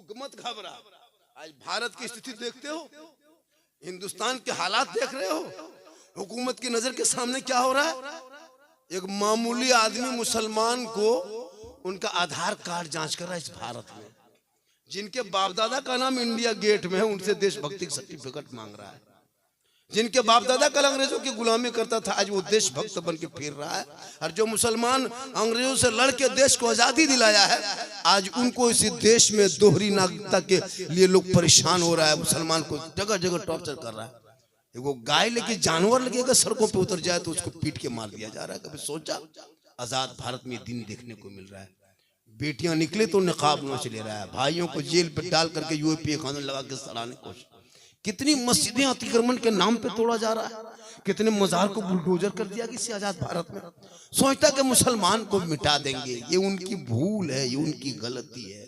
तू मत घबरा। आज भारत की स्थिति देखते हो, हिंदुस्तान के हालात देख रहे हो, हुकूमत की नजर के सामने क्या हो रहा है। एक मामूली आदमी मुसलमान को उनका आधार कार्ड जांच कर रहा है इस भारत में, जिनके बाप दादा का नाम इंडिया गेट में है, उनसे देशभक्ति का सर्टिफिकेट मांग रहा है। जिनके बाप दादा कल अंग्रेजों की गुलामी करता था, आज वो देशभक्त बन के फिर रहा है। और जो मुसलमान अंग्रेजों से लड़ के देश को आजादी दिलाया है, आज उनको इसी देश में दोहरी नागरिकता के लिए लोग परेशान हो रहा है। मुसलमान को जगह जगह टॉर्चर कर रहा है। वो गाय लेके जानवर लगेगा सड़कों पे उतर जाए तो उसको पीट के मार दिया जा रहा है। कभी सोचा? आजाद भारत में दिन देखने को मिल रहा है। बेटियां निकले तो निकाब नोच ले रहा है, भाइयों को जेल पे डाल करके यूएपीए कानून लगा के सड़ाने की कोशिश। कितनी मस्जिदें अतिक्रमण के नाम पे तोड़ा जा रहा है, कितने मजार को बुलडोजर कर दिया किसी आजाद भारत में। सोचता कि मुसलमान को मिटा देंगे, ये उनकी भूल है, ये उनकी गलती है।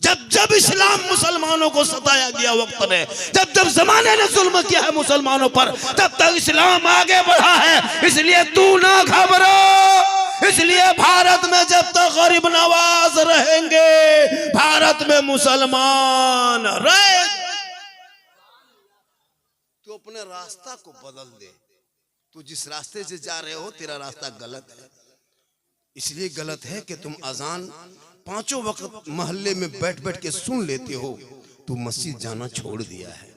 जब जब इस्लाम मुसलमानों को सताया गया वक्त में, जब जब जमाने ने जुल्म किया है मुसलमानों पर, तब तक इस्लाम आगे बढ़ा है। इसलिए तू ना घबरा, इसलिए भारत में जब तक गरीब नवाज रहेंगे, भारत में मुसलमान रहे। तू अपने रास्ता को बदल दे। तू जिस रास्ते से जा रहे हो तेरा रास्ता गलत है। इसलिए गलत है कि तुम अजान पांचों वक्त मोहल्ले में बैठ बैठ के सुन लेते हो। तू मस्जिद जाना छोड़ दिया है,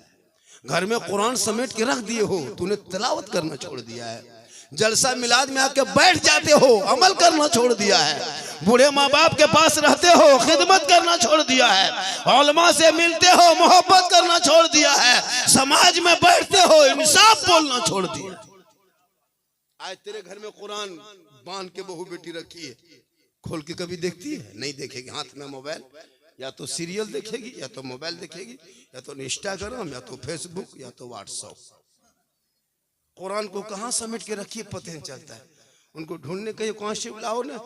घर में कुरान समेट के रख दिए हो, तूने तिलावत करना छोड़ दिया है, जलसा मिलाद में आके बैठ जाते हो, अमल करना छोड़ दिया है, बूढ़े माँ बाप के पास रहते हो, खिदमत करना छोड़ दिया है, उलमा से मिलते हो, मोहब्बत करना छोड़ दिया है, समाज में बैठते हो, इंसाफ बोलना छोड़ दिया। आज तेरे घर में कुरान बांध के बहू बेटी रखी है, खोल के कभी देखती है? नहीं देखेगी। हाथ में मोबाइल, या तो सीरियल देखेगी, या तो मोबाइल देखेगी, या तो इंस्टाग्राम, या तो फेसबुक, या तो व्हाट्सएप। कुरान को कहाँ समेट के रखिए पता नहीं चलता है। उनको ढूंढने के कहाँ से लाओ ना,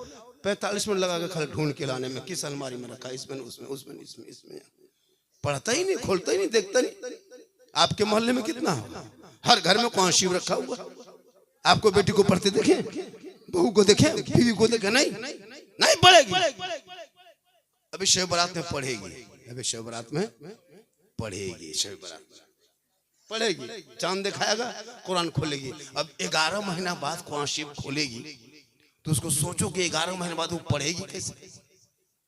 45 मिनट लगा के खाली ढूंढ के लाने में, किस अलमारी में रखा, इसमें उसमें उसमें इसमें इसमें। पढ़ता ही नहीं, खोलता ही नहीं, देखता नहीं। आपके मोहल्ले में कितना हो, हर घर में कुरान शरीफ रखा हुआ। आपको बेटी को पढ़ते देखे, बहू को देखे, बीवी को देखे? नहीं पढ़ेगी। अभी शब बारात में पढ़ेगी, अभी शब बारात में पढ़ेगी, शब बारात में पढ़ेगी, चांद दिखाएगा, कुरान खोलेगी। अब 11 महीना बाद कुरान शरीफ खोलेगी तो उसको सोचो कि 11 महीने बाद वो पढ़ेगी कैसे?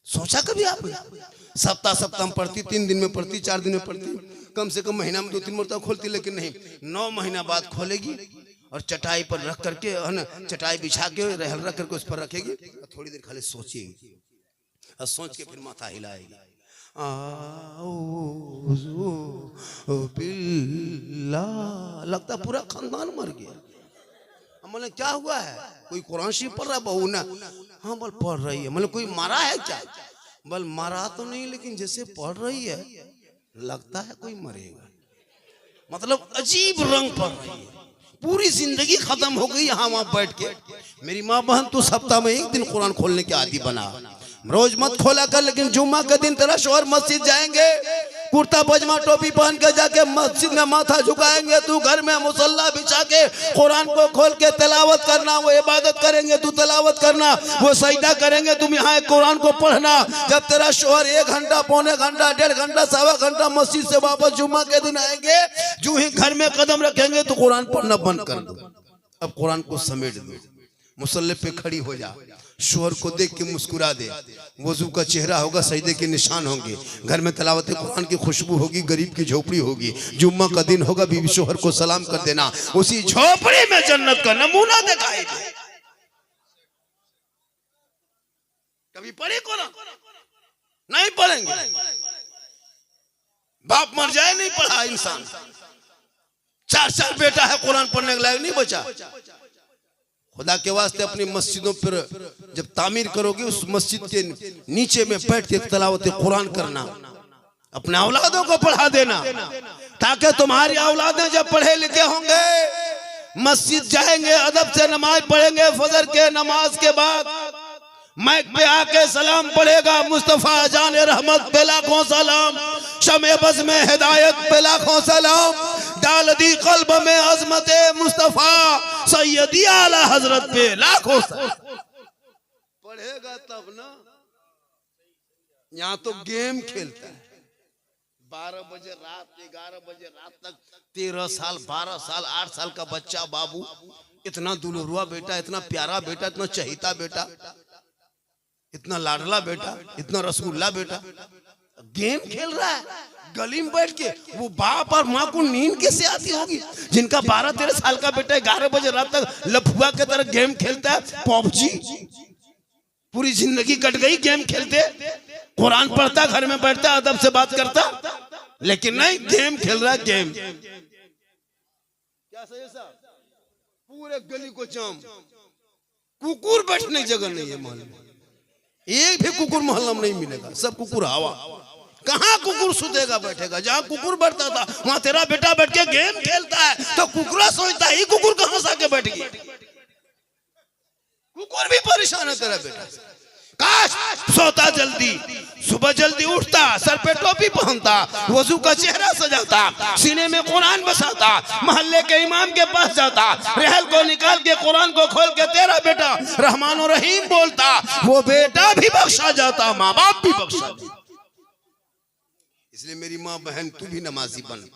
सोचा कभी आपने? सप्ताह सप्ताह में पढ़ती, 3 दिन में पढ़ती, 4 दिन में पढ़ती, कम से कम महीना में 2-3 मरतबा खोलती, लेकिन नहीं, 9 महीना बाद खोलेगी और चटाई पर रख करके, है ना, चटाई बिछा के रहल रख करके उस पर रखेगी, थोड़ी देर खाली सोचेगी और सोच के फिर माथा हिलाएगी। लगता पूरा खानदान मर गया। हमने क्या हुआ है? कोई कुरान शरीफ पढ़ रहा है बहू ना? हाँ बोल पढ़ रही है। मतलब कोई मारा है क्या? बोल मारा तो नहीं, लेकिन जैसे पढ़ रही है लगता है कोई मरेगा। मतलब अजीब रंग पढ़ रही है, पूरी जिंदगी खत्म हो गई यहाँ वहां बैठ के। मेरी माँ बहन तो सप्ताह में 1 दिन कुरान खोलने के आदी बना, रोज मत खोला कर, लेकिन जुम्मा के दिन तेरा शोहर मस्जिद जाएंगे, कुर्ता पजामा टोपी पहन के जाके मस्जिद में माथा झुकाएंगे, तू घर में मुसल्ला बिछा के कुरान को खोल के तिलावत करना, वो इबादत करेंगे, तू तिलावत करना, वो सजदा करेंगे, तुम यहाँ कुरान को पढ़ना। जब तेरा शोहर 1 घंटा, पौने घंटा, 1.5 घंटा, 1.25 घंटा मस्जिद से वापस जुम्मा के दिन आएंगे, जो ही घर में कदम रखेंगे तो कुरान पढ़ना बंद कर दो। अब कुरान को समेट दो, मुसल्ले पे खड़ी हो जा, शोहर को देख के मुस्कुरा दे, वजू का चेहरा होगा, सजदे के निशान होंगे, घर में तिलावत कुरान की खुशबू होगी, गरीब की झोपड़ी होगी, जुम्मा का दिन होगा, बीवी शोहर को सलाम कर देना, उसी झोपड़ी में जन्नत का नमूना दिखाई दे। कभी पढ़े कुरान? नहीं पढ़ेंगे। बाप मर जाए नहीं पढ़ा इंसान, 4 बेटा है, कुरान पढ़ने के लायक नहीं बचा। खुदा के वास्ते अपनी मस्जिदों पर जब तामीर करोगे, उस मस्जिद के नीचे में बैठ के तिलावत कुरान करना, अपने औलादों को पढ़ा देना, ताकि तुम्हारी औलादें जब पढ़े लिखे होंगे मस्जिद जाएंगे, अदब से नमाज पढ़ेंगे, फजर के नमाज के बाद माइक पे आके सलाम पढ़ेगा, मुस्तफा जाने रहमत पे लाखों सलाम, शमे बज़ में हिदायत पे लाखों सलाम, डाल दी कल्ब में अजमत मुस्तफा सैयदी आला हजरत पे लाखों सलाम। पढ़ेगा तब ना। यहाँ तो गेम खेलता है, 12 बजे रात, 11 बजे रात तक 13 साल, 12 साल, 8 साल का बच्चा बाबू, इतना दुलरुआ बेटा, इतना प्यारा बेटा, इतना चहीता बेटा, इतना लाडला बेटा, इतना रसगुल्ला बेटा, गेम खेल रहा है गली में बैठ के। वो बाप और माँ को नींद कैसे आती होगी जिनका 12-13 साल का बेटा 11 बजे रात तक लफुआ के तरह गेम खेलता है। पबजी, पूरी जिंदगी कट गई गेम खेलते। कुरान पढ़ता, घर में बैठता, अदब से बात करता, लेकिन नहीं, गेम खेल रहा है। गेम क्या सही साहब? पूरे गली को जाम, कुकुर बैठने जगह नहीं है मोहल्ले में। एक भी कुकुर मोहल्ला में नहीं मिलेगा, सब कुकुर हवा। कहाँ कुकुर सुतेगा बैठेगा? जहाँ कुकुर बैठता था वहां तेरा बेटा बैठ के गेम खेलता है, तो कुकुरा सोचता है ये कुकुर कहाँ से आके बैठ गया। कुकुर भी परेशान है तेरा बेटा। काश सोता जल्दी, सुबह जल्दी उठता, सर पे टोपी पहनता, वजू का चेहरा सजाता, सीने में कुरान बसाता, मोहल्ले के इमाम के पास जाता, रहल को निकाल के कुरान को खोल के तेरा बेटा रहमान और रहीम बोलता, वो बेटा भी बख्शा जाता, माँ बाप भी बख्शा जाता। इसलिए मेरी माँ बहन, तू भी नमाजी बन।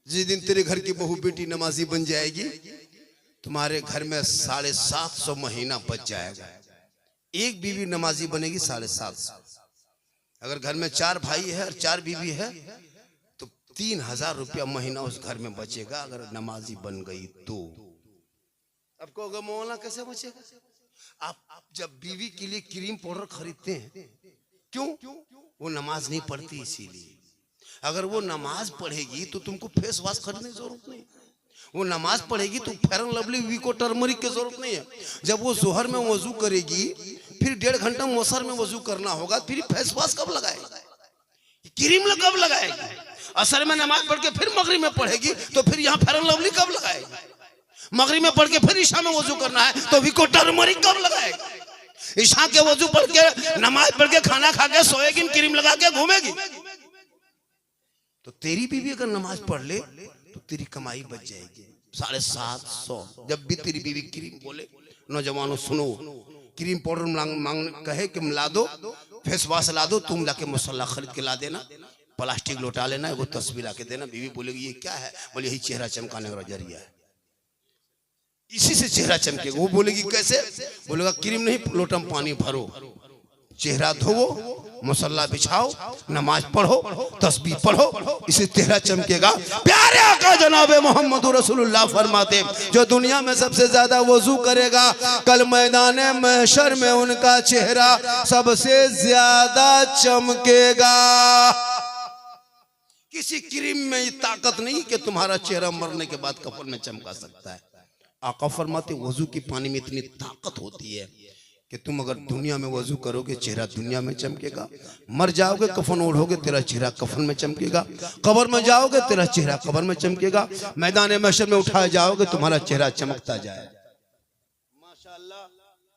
जिस दिन तेरे घर की बहू बेटी नमाजी बन जाएगी, तुम्हारे घर में 750 महीना बच जाएगा। एक बीवी नमाजी बनेगी 750। अगर घर में 4 भाई है और 4 बीवी है तो 3000 रुपया महीना उस घर में बचेगा, अगर नमाजी बन गई तो। अब कहोगे मौलाना कैसे बचेगा? आप जब बीवी के लिए क्रीम पाउडर खरीदते हैं, क्यों? वो नमाज नहीं पढ़ती इसीलिए। अगर वो नमाज पढ़ेगी तो तुमको फेस वॉश खरीदने की जरूरत नहीं। वो नमाज पढ़ेगी तो fair and lovely, Vicco, turmeric की जरूरत नहीं है। जब वो जोहर में वजू करेगी, फिर 1.5 घंटा मोसर में वजू करना होगा, फिर फेस वॉश कब लगाएगी? क्रीम कब लगाएगी? असर में नमाज पढ़ के फिर मगरिब में पढ़ेगी, तो फिर यहाँ फेयर एंड लवली कब लगाएगी? मगरिब में पढ़ के फिर ईशा में वजू करना है, तो वीको, टर्मरिक कब लगाएगी? ईशा के वजू पढ़ के, नमाज पढ़ के, खाना खा के सोएगी, क्रीम लगा के घूमेगी। तो तेरी बीवी अगर नमाज पढ़ ले तो तेरी कमाई बच जाएगी 750। जब भी तेरी बीवी क्रीम बोले, नौजवानों सुनो, क्रीम पाउडर मांग कहे कि ला दो, फेस वॉश ला दो, तुम लाके मसाला खरीद के ला देना, प्लास्टिक लौटा लेना, वो तस्वीर लाके देना। बीवी बोलेगी ये क्या है? बोले यही चेहरा चमकाने का जरिया है, इसी से चेहरा चमकेगा। वो बोलेगी कैसे? बोलेगा क्रीम नहीं, लोटा में पानी भरो, चेहरा धोवो, मुसल्ला बिछाओ, नमाज पढ़ो, तस्बीह पढ़ो, इसे चेहरा चमकेगा। प्यारे आका जनाबे मोहम्मद रसूलुल्लाह फरमाते, जो दुनिया में सबसे ज्यादा वजू करेगा, कल मैदाने महशर में उनका चेहरा सबसे ज्यादा चमकेगा। किसी क्रीम में ये ताकत नहीं कि तुम्हारा चेहरा मरने के बाद कफन में चमका सकता है। आका फरमाते वजू की पानी में इतनी ताकत होती है कि तुम अगर दुनिया में वजू करोगे, चेहरा दुनिया में चमकेगा। मर जाओगे, कफन ओढ़ोगे, तेरा चेहरा कफन में चमकेगा। कब्र में जाओगे, तेरा चेहरा कब्र में चमकेगा। मैदान महशर में उठाए जाओगे, तुम्हारा चेहरा चमकता जाए। माशाअल्लाह।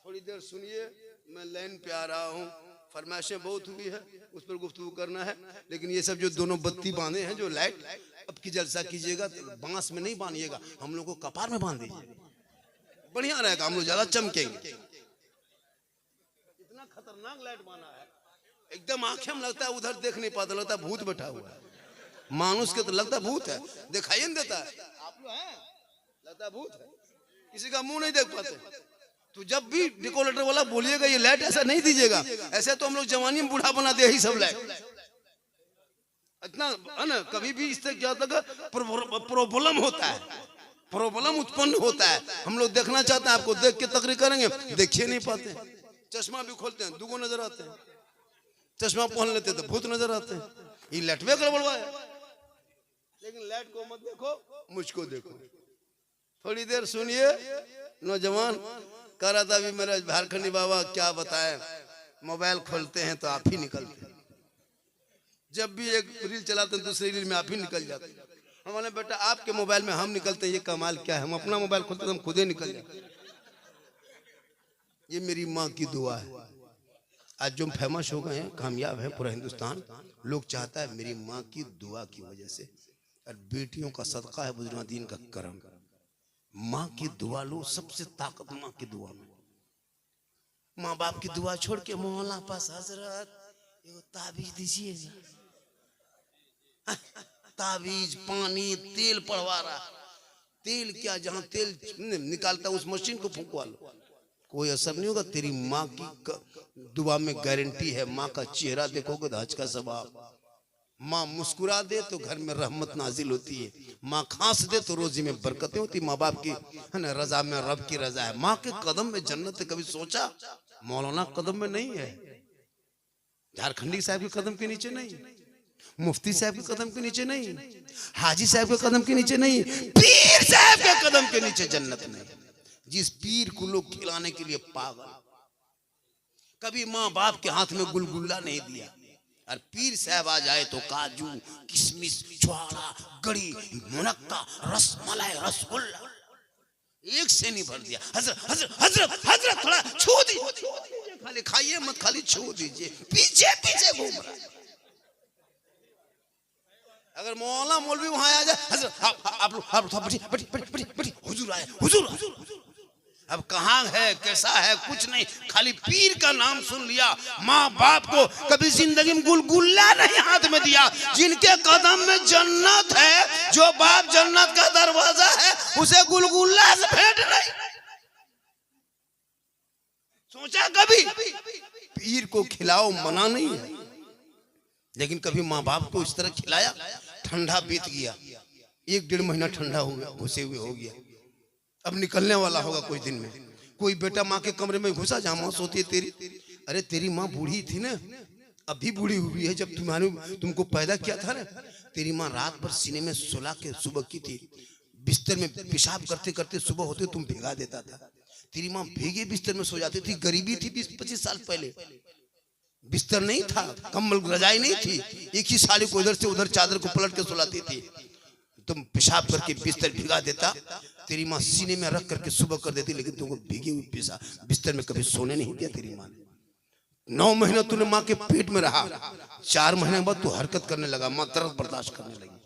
थोड़ी देर सुनिए, मैं लाइन पे आ रहा हूँ। फरमाइशें बहुत हुई है, उस पर गुफ्तगू करना है। लेकिन ये सब जो दोनों बत्ती बांधे हैं, जो लाइट, अब की जलसा कीजिएगा तो बांस में नहीं बांधिएगा, हम लोग को कपार में बांध दीजिए, बढ़िया रहेगा, हम लोग ज्यादा चमकेंगे। खतरनाक लाइट बना है, एकदम आंखें में लगता है उधर देख नहीं पाता, लगता है भूत बैठा हुआ है। मानुस के तो लगता भूत है, दिखाई नहीं देता है। आप लोग हैं, लगता है भूत है, किसी का मुंह नहीं देख पाते। तो जब भी डेकोरेटर वाला बोलिएगा ये लाइट ऐसा नहीं दीजिएगा, ऐसे तो हम लोग जवानी में बूढ़ा बना दे यही सब लाइट। इतना है ना, कभी भी इससे क्या होता है, प्रॉब्लम होता है, प्रॉब्लम उत्पन्न होता है। हम लोग देखना चाहते हैं, आपको देख के तकरीर करेंगे, देखिए नहीं पाते। चश्मा भी खोलते हैं, दुगो नजर आते हैं, चश्मा पहन लेते हैं तो भूत नजर आते हैं। ये लटवे गड़बड़वा है। लेकिन लाइट को मत देखो, मुझको देखो। थोड़ी देर सुनिए। नौजवान कह रहा था अभी मेरा झारखंडी बाबा, क्या बताए, मोबाइल खोलते हैं तो आप ही निकलते हैं। जब भी एक रील चलाते हैं दूसरी रील में आप ही निकल जाते हैं। हमारे बेटा आपके मोबाइल में हम निकलते हैं, ये कमाल क्या है। हम अपना मोबाइल खोलते हैं, हम खुद ही निकल जाते हैं। ये मेरी माँ की दुआ है। आज जो फेमस हो गए हैं, कामयाब है पूरा हिंदुस्तान, लोग चाहता है मेरी माँ की दुआ की वजह से। और बेटियों का सदका है, बुजुर्गादीन का करम। माँ की दुआ लो, सबसे ताकत माँ की दुआ में। माँ बाप की दुआ छोड़ के मोहल्ला पास हजरत एगो ताबीज दीजिए, तावीज, पानी, तेल पड़वा रहा। तेल क्या, जहां तेल निकालता उस मशीन को फूंकवा लो, कोई असर नहीं होगा। तेरी माँ की दुआ में गारंटी है, माँ का चेहरा देखोगे तो हज का सवाब। माँ मुस्कुरा दे तो घर में रहमत नाजिल होती है, माँ खांस दे तो रोजी में बरकतें होती। माँ बाप की है ना रजा में रब की रजा है। माँ के कदम में जन्नत है। कभी सोचा? मौलाना कदम में नहीं है, झारखंडी साहब के कदम के नीचे नहीं, मुफ्ती साहब के कदम के नीचे नहीं, हाजी साहब के कदम के नीचे नहीं, पीर साहब के कदम के नीचे जन्नत नहीं। जिस पीर को लोग खिलाने के लिए पागल, कभी माँ बाप के हाथ में गुलगुल्ला नहीं दिया, और पीर साहब आ जाए तो काजू, किशमिश, छुआरा, गड़ी, मुनक्का, रसमलाई, रसगुल्ला एक से नहीं भर दिया। हजरत हजरत हजरत हजरत थोड़ा छू दीजिए, खाली खाइए मत, खाली छू दीजिए। पीछे पीछे घूम रहा है। अगर मौलाना मौलवी वहां आ जाए, हजरत आप लोग हुजूर आए, हुजूर। अब कहाँ है, कैसा है, कुछ नहीं, खाली पीर का नाम सुन लिया। माँ बाप को कभी जिंदगी में गुलगुल्ला नहीं हाथ में दिया। जिनके कदम में जन्नत है, जो बाप जन्नत का दरवाजा है, उसे गुलगुल्ला से भेंट नहीं। सोचा कभी? पीर को खिलाओ, मना नहीं है, लेकिन कभी माँ बाप को इस तरह खिलाया? ठंडा बीत गया, 1-1.5 महीना ठंडा हो गया, घुसे हुए हो गया, अब निकलने वाला होगा कुछ दिन में। कोई बेटा माँ के कमरे में घुसा, जहां माँ सोती है तेरी, अरे तेरी माँ बूढ़ी थी ना, अभी बूढ़ी हुई है, जब तुमको पैदा किया था ना, तेरी माँ रात भर सीने में सुला के सुबह की थी, बिस्तर में पेशाब करते करते सुबह होते तुम भिगा देता था। तेरी माँ भीगे बिस्तर में सो जाती थी। गरीबी थी 20-25 साल पहले, बिस्तर नहीं था, कम्बल रजाई नहीं थी, एक ही साड़ी को इधर से उधर चादर को पलट के सुलाती थी। तुम पेशाब करके बिस्तर भिगा देता, तेरी माँ सीने में रख करके सुबह कर देती, लेकिन तुमको भीगी हुई पेशाब बिस्तर में कभी सोने नहीं दिया तेरी माँ ने। 9 महीना तूने माँ के पेट में रहा, 4 महीने बाद तू हरकत करने लगा, माँ दर्द बर्दाश्त करने लगी।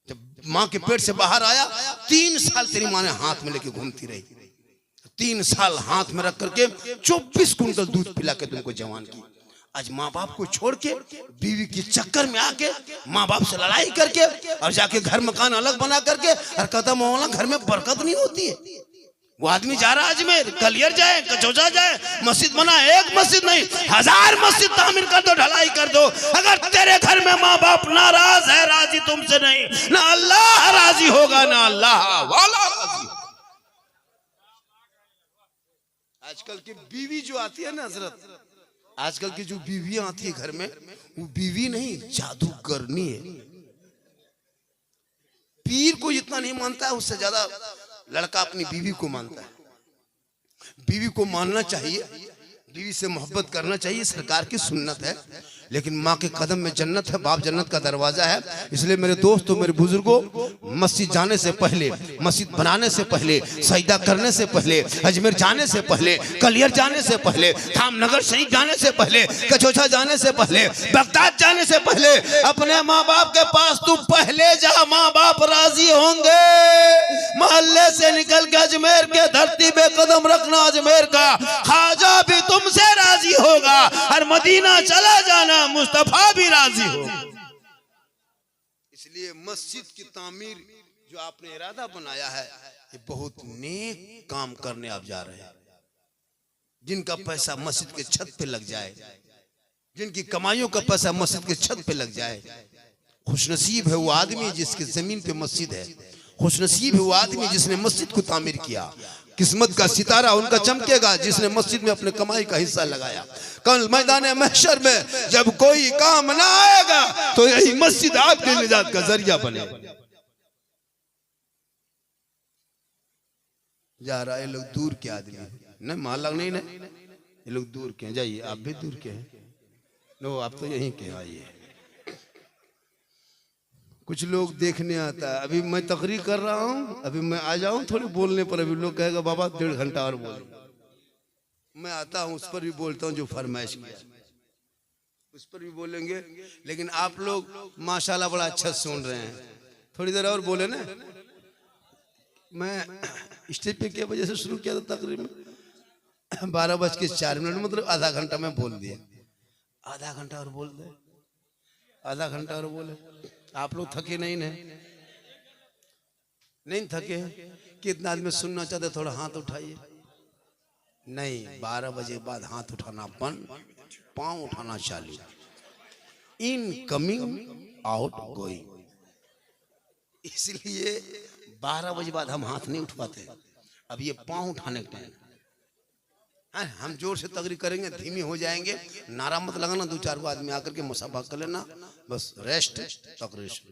जब माँ के पेट से बाहर आया, 3 साल तेरी माँ ने हाथ में लेके घूमती रही, 3 साल हाथ में रख करके 24 कुंटल दूध पिला के तुमको जवान की। आज माँ बाप को छोड़ के बीवी के चक्कर में आके माँ बाप से लड़ाई करके और जाके घर मकान अलग बना करके और कहता मौलाना घर में बरकत नहीं होती है। वो आदमी जा रहा अजमेर, कलियर जाए, कचौजा जाए, मस्जिद बना, एक मस्जिद नहीं 1000 मस्जिद तामीर कर दो, ढलाई कर दो। अगर तेरे घर में माँ बाप नाराज है, राजी तुमसे नहीं, ना अल्लाह राजी होगा, ना अल्लाह वाला राजी। आजकल की बीवी जो आती है ना हजरत, आजकल की जो बीवियां आती है घर में, वो बीवी नहीं, जादूगरनी है। पीर को जितना नहीं मानता है, उससे ज्यादा लड़का अपनी बीवी को मानता है। बीवी को मानना चाहिए, बीवी से मोहब्बत करना चाहिए, सरकार की सुन्नत है, लेकिन माँ के कदम में जन्नत है, बाप जन्नत का दरवाजा है। इसलिए मेरे दोस्तों, मेरे बुजुर्गों, मस्जिद जाने से पहले, मस्जिद बनाने से पहले, सजदा करने से पहले, अजमेर जाने से पहले, कलियर जाने से पहले, धामनगर शरीफ जाने से पहले, कचौचा जाने से पहले, बगदाद जाने से पहले, अपने माँ बाप के पास तू पहले जा, माँ बाप राजी होंगे। मोहल्ले से निकल के अजमेर के धरती पे कदम रखना, अजमेर का ख्वाजा भी तुमसे राजी होगा, और मदीना चला जाना, मुस्तफा भी राजी हो। इसलिए मस्जिद की तामीर जो आपने इरादा बनाया है, ये बहुत नेक काम करने आप जा रहे हैं। जिनका पैसा मस्जिद के छत पे लग जाए, जिनकी कमाइयों का पैसा मस्जिद के छत पे लग जाए, खुशनसीब है वो आदमी जिसके जमीन पे मस्जिद है, खुशनसीब है वो आदमी जिसने मस्जिद को तामीर किया। किस्मत का सितारा उनका चमकेगा जिसने मस्जिद में अपने कमाई का हिस्सा लगाया। कल मैदान महशर में जब कोई काम ना आएगा तो यही मस्जिद आपके निजात का जरिया बने। जा रहा है, लोग दूर के आदमी नहीं, मालक नहीं, ये लोग दूर के हैं। जाइए, आप भी दूर के हैं, नो आप तो यहीं के आइए। कुछ लोग देखने आता है, अभी मैं तकरीर कर रहा हूँ, अभी मैं आ जाऊँ थोड़ी बोलने पर, अभी लोग कहेगा बाबा 1.5 घंटा और बोलो। मैं आता हूँ, उस पर भी बोलता हूँ जो फरमाइश किया, उस पर भी बोलेंगे। लेकिन आप लोग माशाल्लाह बड़ा अच्छा सुन रहे हैं, थोड़ी देर और बोले ना। मैं स्टेज पे क्या वजह से शुरू किया था तकरीबन 12:04, मतलब आधा घंटा में बोल दिया। आधा घंटा और बोल दे, आधा घंटा और बोले, आप लोग थके नहीं ना? नहीं थके? कितना आदमी सुनना चाहते थोड़ा हाथ उठाइए। नहीं, 12 बजे बाद हाथ उठाना बंद, पांव उठाना चालू। In coming out going. इसलिए 12 बजे बाद हम हाथ नहीं उठवाते। अब ये पांव उठाने का टाइम है। हम जोर से तगड़ी करेंगे, धीमे हो जाएंगे। नारा मत लगाना, 2-4 आदमी आकर के मुसाफा कर लेना, बस रेस्ट तक रेस्ट।